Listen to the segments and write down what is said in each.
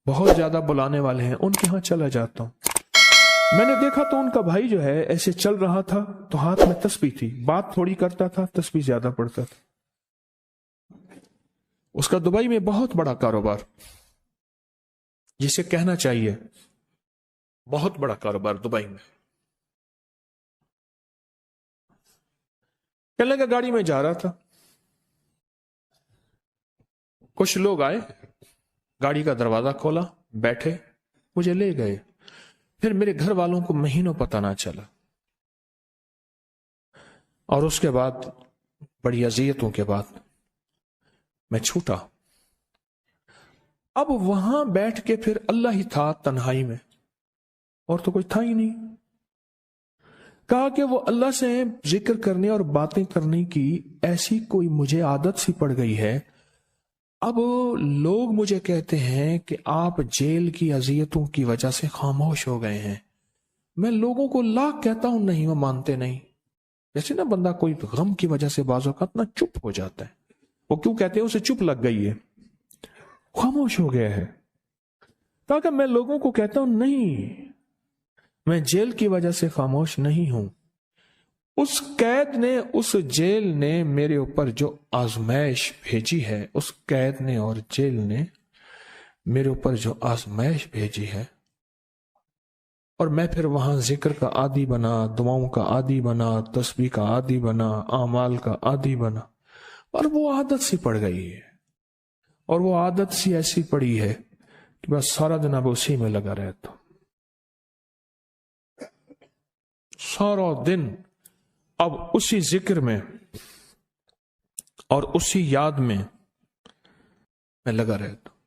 بہت زیادہ بلانے والے ہیں، ان کے ہاں چلا جاتا ہوں۔ میں نے دیکھا تو ان کا بھائی جو ہے ایسے چل رہا تھا تو ہاتھ میں تسبیح تھی، بات تھوڑی کرتا تھا، تسبیح زیادہ پڑھتا تھا۔ اس کا دبئی میں بہت بڑا کاروبار، جسے کہنا چاہیے بہت بڑا کاروبار دبئی میں۔ کہنے لگا گاڑی میں جا رہا تھا، کچھ لوگ آئے، گاڑی کا دروازہ کھولا، بیٹھے، مجھے لے گئے۔ پھر میرے گھر والوں کو مہینوں پتہ نہ چلا، اور اس کے بعد بڑی اذیتوں کے بعد میں چھوٹا۔ اب وہاں بیٹھ کے پھر اللہ ہی تھا تنہائی میں، اور تو کوئی تھا ہی نہیں۔ کہا کہ وہ اللہ سے ذکر کرنے اور باتیں کرنے کی ایسی کوئی مجھے عادت سی پڑ گئی ہے، اب لوگ مجھے کہتے ہیں کہ آپ جیل کی اذیتوں کی وجہ سے خاموش ہو گئے ہیں۔ میں لوگوں کو لاکھ کہتا ہوں، نہیں، وہ مانتے نہیں۔ جیسے نا بندہ کوئی غم کی وجہ سے بعض اوقات نا چپ ہو جاتا ہے، وہ کیوں کہتے ہیں؟ اسے چپ لگ گئی ہے، خاموش ہو گیا ہے۔ تاکہ میں لوگوں کو کہتا ہوں، نہیں، میں جیل کی وجہ سے خاموش نہیں ہوں۔ اس قید نے، اس جیل نے میرے اوپر جو آزمائش بھیجی ہے، اس قید نے اور جیل نے میرے اوپر جو آزمائش بھیجی ہے، اور میں پھر وہاں ذکر کا عادی بنا، دعاؤں کا عادی بنا، تسبیح کا عادی بنا، اعمال کا عادی بنا، اور وہ عادت سی پڑ گئی ہے۔ اور وہ عادت سی ایسی پڑی ہے کہ بس سارا دن اب اسی میں لگا رہتا ہوں، سارا دن اب اسی ذکر میں اور اسی یاد میں لگا رہتا ہوں۔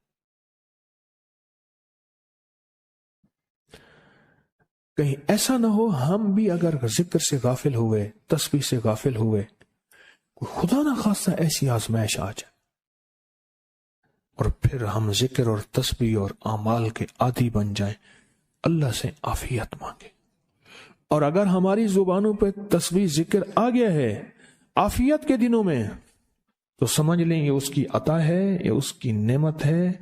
کہیں ایسا نہ ہو ہم بھی اگر ذکر سے غافل ہوئے، تسبیح سے غافل ہوئے، خدا نہ خواستہ ایسی آزمائش آ جائے، اور پھر ہم ذکر اور تسبیح اور اعمال کے عادی بن جائیں، اللہ سے عافیت مانگے۔ اور اگر ہماری زبانوں پہ تسبیح ذکر آ گیا ہے عافیت کے دنوں میں، تو سمجھ لیں یہ اس کی عطا ہے، یہ اس کی نعمت ہے،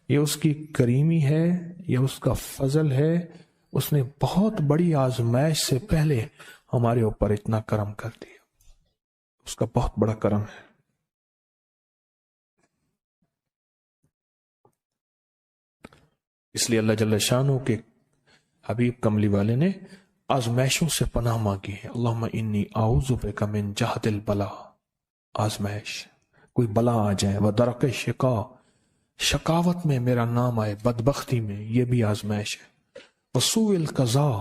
یہ اس کی کریمی ہے، یہ اس کا فضل ہے۔ اس نے بہت بڑی آزمائش سے پہلے ہمارے اوپر اتنا کرم کر دیا، اس کا بہت بڑا کرم ہے۔ اس لیے اللہ جل شانہ کے حبیب کملی والے نے آزمائشوں سے پناہ مانگی ہے۔ اللہم انی اعوذ بک من جہد البلاء، آزمائش، کوئی بلا آ جائے، ودرک الشقاء، شقاوت میں میرا نام آئے، بدبختی میں، یہ بھی آزمائش ہے۔ وسوء القضاء،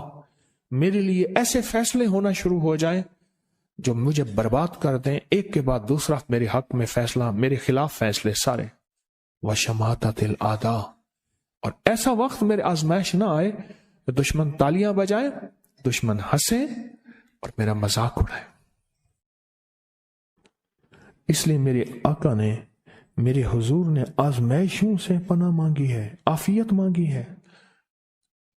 میرے لیے ایسے فیصلے ہونا شروع ہو جائیں جو مجھے برباد کر دیں، ایک کے بعد دوسرا میرے حق میں فیصلہ، میرے خلاف فیصلے سارے۔ وشماتۃ الاعداء، اور ایسا وقت میرے آزمائش نہ آئے کہ دشمن تالیاں بجائے، دشمن ہنسے اور میرا مذاق اڑائے۔ اس لیے میرے آقا نے، میرے حضور نے آزمائشوں سے پناہ مانگی ہے، عافیت مانگی ہے۔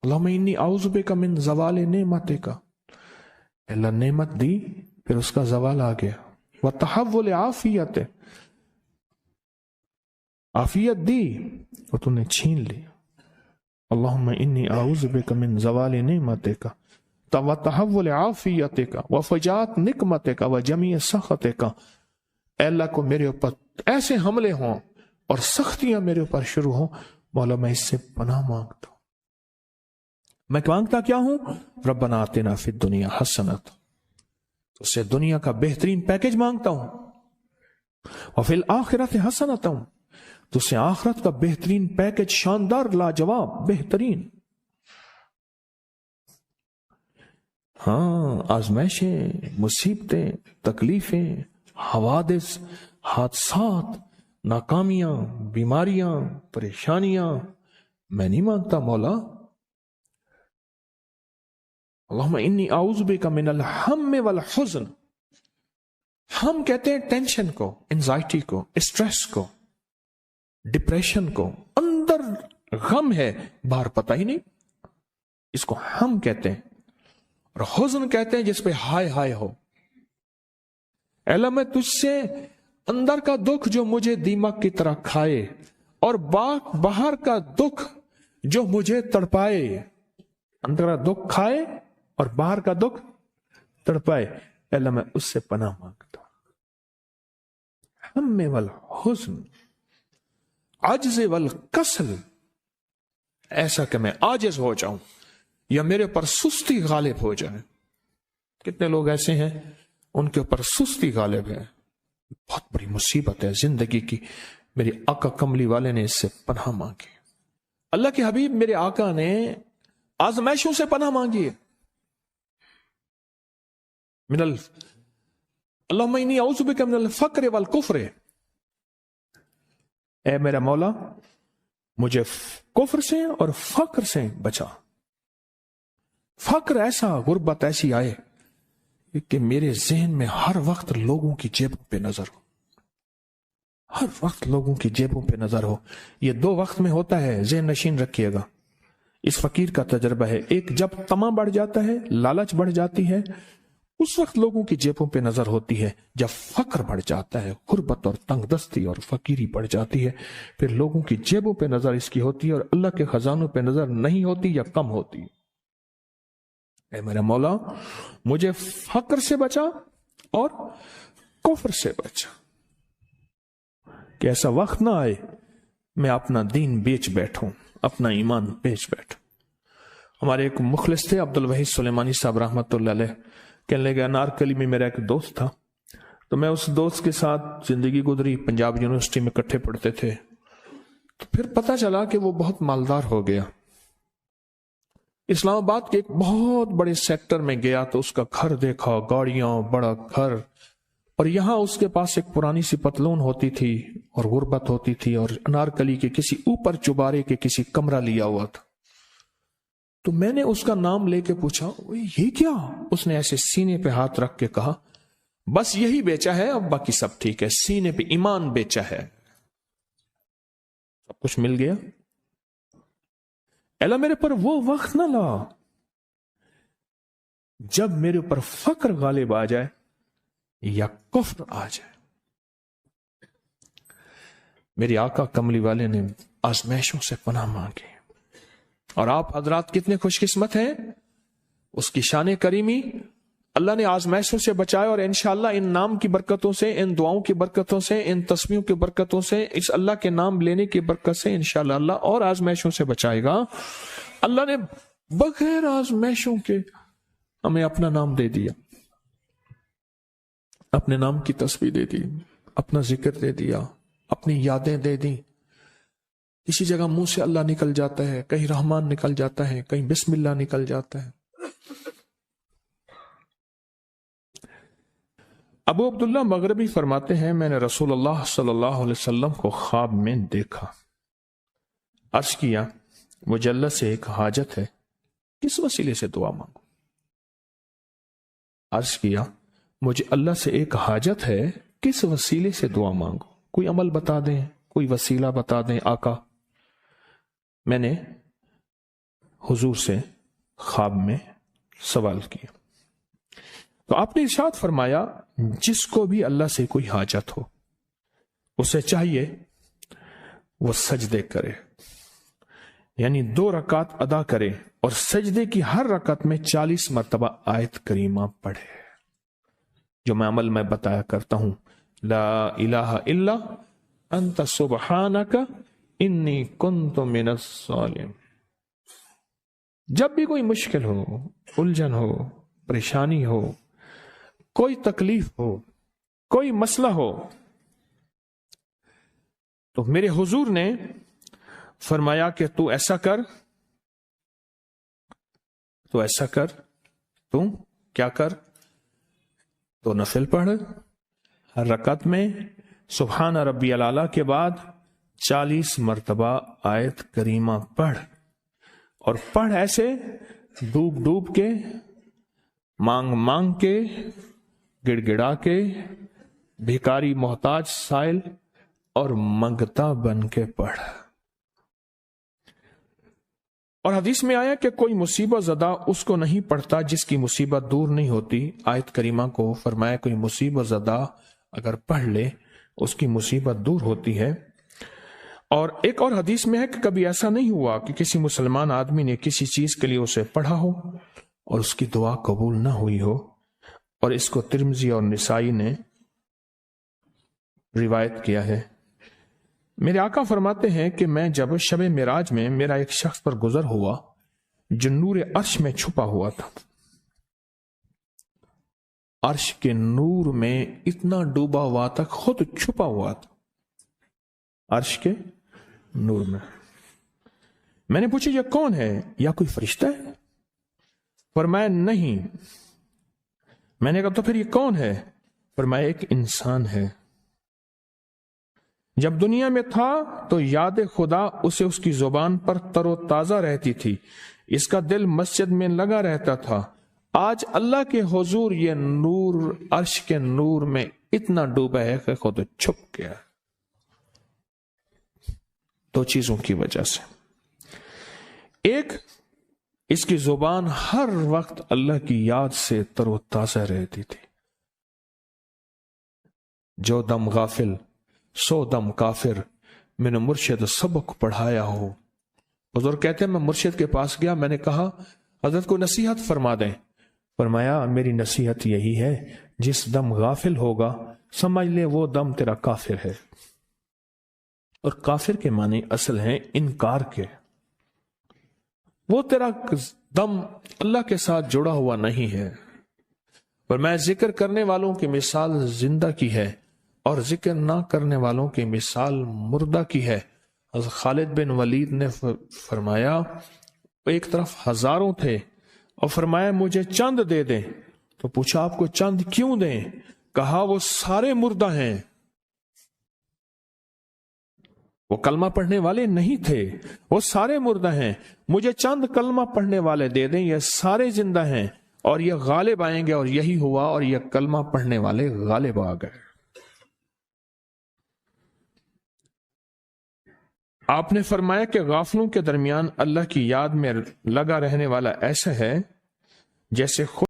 اللہم انی اعوذ بک من زوال نعمتک، اللہ نعمت دی پھر اس کا زوال آ گیا، وتحول عافیت، عافیت دی اور تو نے چھین لی۔ اللہم انی اعوذ بک من زوال نعمتک وتحول عافیتک وفجاءت نقمتک وجمیع سخطک، اے اللہ کو میرے اوپر ایسے حملے ہوں اور سختیاں میرے اوپر شروع ہوں، مولا میں اس سے پناہ مانگتا ہوں۔ میں مانگتا کیا ہوں؟ ربنا آتنا فی الدنیا حسنۃ، اس سے دنیا کا بہترین پیکج مانگتا ہوں، وفی الآخرۃ حسنۃ، تو اس سے آخرت کا بہترین پیکج، شاندار، لاجواب، بہترین۔ ہاں، آزمائشیں، مصیبتیں، تکلیفیں، حوادث، حادثات، ناکامیاں، بیماریاں، پریشانیاں، میں نہیں مانگتا مولا۔ اللہم انی اعوذ بک من الہم والحزن، ہم کہتے ہیں ٹینشن کو، انزائٹی کو، اسٹریس کو، ڈپریشن کو، اندر غم ہے باہر پتہ ہی نہیں، اس کو ہم کہتے ہیں۔ اور حزن کہتے ہیں جس پہ ہائے ہائے ہو۔ اے اللہ میں تجھ سے اندر کا دکھ جو مجھے دیمک کی طرح کھائے، اور باہر کا دکھ جو مجھے تڑپائے، اندر کا دکھ کھائے اور باہر کا دکھ تڑپائے، اے اللہ میں اس سے پناہ مانگتا ہوں۔ ہم والحزن، عجز والکسل، ایسا کہ میں عاجز ہو جاؤں یا میرے پر سستی غالب ہو جائے۔ کتنے لوگ ایسے ہیں ان کے اوپر سستی غالب ہے، بہت بڑی مصیبت ہے زندگی کی۔ میرے آقا کملی والے نے اس سے پناہ مانگی، اللہ کے حبیب میرے آقا نے آزمائشوں سے پناہ مانگی ہے۔ اللہم انی اعوذ بک من الفقر والکفر، اے میرا مولا مجھے کفر سے اور فقر سے بچا۔ فقر ایسا، غربت ایسی آئے کہ میرے ذہن میں ہر وقت لوگوں کی جیبوں پہ نظر ہو، ہر وقت لوگوں کی جیبوں پہ نظر ہو۔ یہ دو وقت میں ہوتا ہے، ذہن نشین رکھیے گا۔ اس فقیر کا تجربہ ہے، ایک جب طمع بڑھ جاتا ہے، لالچ بڑھ جاتی ہے، اس وقت لوگوں کی جیبوں پہ نظر ہوتی ہے۔ جب فقر بڑھ جاتا ہے، غربت اور تنگ دستی اور فقیری بڑھ جاتی ہے، پھر لوگوں کی جیبوں پہ نظر اس کی ہوتی ہے اور اللہ کے خزانوں پہ نظر نہیں ہوتی یا کم ہوتی۔ اے میرا مولا مجھے فقر سے بچا اور کفر سے بچا، کہ ایسا وقت نہ آئے میں اپنا دین بیچ بیٹھوں، اپنا ایمان بیچ بیٹھوں۔ ہمارے ایک مخلص تھے عبد الوحید سلیمانی صاحب رحمۃ اللہ علیہ، کہنے لگے انارکلی میں میرا ایک دوست تھا، تو میں اس دوست کے ساتھ زندگی گزری، پنجاب یونیورسٹی میں اکٹھے پڑھتے تھے۔ تو پھر پتہ چلا کہ وہ بہت مالدار ہو گیا، اسلام آباد کے ایک بہت بڑے سیکٹر میں گیا تو اس کا گھر دیکھا، گاڑیاں، بڑا گھر، اور یہاں اس کے پاس ایک پرانی سی پتلون ہوتی تھی اور غربت ہوتی تھی، اور انارکلی کے کسی اوپر چبارے کے کسی کمرہ لیا ہوا تھا۔ تو میں نے اس کا نام لے کے پوچھا یہ کیا؟ اس نے ایسے سینے پہ ہاتھ رکھ کے کہا بس یہی بیچا ہے، اب باقی سب ٹھیک ہے، سینے پہ ایمان بیچا ہے، سب کچھ مل گیا۔ اللہ میرے پر وہ وقت نہ لا جب میرے اوپر فقر غالب آ جائے یا کفر آ جائے۔ میرے آقا کملی والے نے آزمائشوں سے پناہ مانگی، اور آپ حضرات کتنے خوش قسمت ہیں، اس کی شان کریمی اللہ نے آزمائشوں سے بچائے، اور انشاءاللہ ان نام کی برکتوں سے، ان دعاؤں کی برکتوں سے، ان تسبیحوں کی برکتوں سے، اس اللہ کے نام لینے کی برکت سے انشاءاللہ اللہ اور آزمائشوں سے بچائے گا۔ اللہ نے بغیر آزمائشوں کے ہمیں اپنا نام دے دیا، اپنے نام کی تسبیح دے دی، اپنا ذکر دے دیا، اپنی یادیں دے دی۔ کسی جگہ منہ سے اللہ نکل جاتا ہے، کہیں رحمان نکل جاتا ہے، کہیں بسم اللہ نکل جاتا ہے۔ ابو عبداللہ مغربی فرماتے ہیں میں نے رسول اللہ صلی اللہ علیہ وسلم کو خواب میں دیکھا، عرض کیا مجھے اللہ سے ایک حاجت ہے، کس وسیلے سے دعا مانگوں؟ عرض کیا مجھے اللہ سے ایک حاجت ہے، کس وسیلے سے دعا مانگوں؟ کوئی عمل بتا دیں، کوئی وسیلہ بتا دیں آقا۔ میں نے حضور سے خواب میں سوال کیا تو آپ نے ارشاد فرمایا جس کو بھی اللہ سے کوئی حاجت ہو اسے چاہیے وہ سجدے کرے، یعنی 2 رکعت ادا کرے اور سجدے کی ہر رکعت میں 40 مرتبہ آیت کریمہ پڑھے، جو میں عمل میں بتایا کرتا ہوں، لا الہ الا انت سبحانک انی کنت من الظالمین۔ جب بھی کوئی مشکل ہو، الجھن ہو، پریشانی ہو، کوئی تکلیف ہو، کوئی مسئلہ ہو، تو میرے حضور نے فرمایا کہ تو ایسا کر، تو کیا کر، تو نفل پڑھ، ہر رکعت میں سبحان ربی الاعلیٰ کے بعد 40 مرتبہ آیت کریمہ پڑھ، اور پڑھ ایسے ڈوب ڈوب کے، مانگ مانگ کے، گڑ گڑا کے، بھیکاری محتاج سائل اور منگتا بن کے پڑھ۔ اور حدیث میں آیا کہ کوئی مصیبت زدہ اس کو نہیں پڑھتا جس کی مصیبت دور نہیں ہوتی۔ آیت کریمہ کو فرمایا کوئی مصیبت زدہ اگر پڑھ لے اس کی مصیبت دور ہوتی ہے۔ اور ایک اور حدیث میں ہے کہ کبھی ایسا نہیں ہوا کہ کسی مسلمان آدمی نے کسی چیز کے لیے اسے پڑھا ہو اور اس کی دعا قبول نہ ہوئی ہو، اور اس کو ترمذی اور نسائی نے روایت کیا ہے۔ میرے آقا فرماتے ہیں کہ میں جب شب معراج میں میرا ایک شخص پر گزر ہوا جو نور عرش میں چھپا ہوا تھا، عرش کے نور میں اتنا ڈوبا ہوا تھا، خود چھپا ہوا تھا عرش کے نور میں۔ میں نے پوچھا یہ کون ہے؟ یا کوئی فرشتہ ہے؟ فرمایا نہیں۔ میں نے کہا تو پھر یہ کون ہے؟ فرمایا ایک انسان ہے، جب دنیا میں تھا تو یاد خدا اسے اس کی زبان پر تر و تازہ رہتی تھی، اس کا دل مسجد میں لگا رہتا تھا، آج اللہ کے حضور یہ نور عرش کے نور میں اتنا ڈوبا ہے کہ خود چھپ گیا۔ دو چیزوں کی وجہ سے، ایک، اس کی زبان ہر وقت اللہ کی یاد سے تر و تازہ رہتی تھی۔ جو دم غافل سو دم کافر، میں نے مرشد سبق پڑھایا ہو۔ حضور کہتے ہیں میں مرشد کے پاس گیا، میں نے کہا حضرت کو نصیحت فرما دیں۔ فرمایا میری نصیحت یہی ہے، جس دم غافل ہوگا سمجھ لے وہ دم تیرا کافر ہے۔ اور کافر کے معنی اصل ہیں انکار کے، وہ تیرا دم اللہ کے ساتھ جڑا ہوا نہیں ہے۔ پر میں ذکر کرنے والوں کی مثال زندہ کی ہے اور ذکر نہ کرنے والوں کی مثال مردہ کی ہے۔ حضرت خالد بن ولید نے فرمایا ایک طرف ہزاروں تھے اور فرمایا مجھے چند دے دیں، تو پوچھا آپ کو چند کیوں دیں؟ کہا وہ سارے مردہ ہیں، وہ کلمہ پڑھنے والے نہیں تھے، وہ سارے مردہ ہیں، مجھے چند کلمہ پڑھنے والے دے دیں، یہ سارے زندہ ہیں اور یہ غالب آئیں گے۔ اور یہی ہوا، اور یہ کلمہ پڑھنے والے غالب آ گئے۔ آپ نے فرمایا کہ غافلوں کے درمیان اللہ کی یاد میں لگا رہنے والا ایسا ہے جیسے خود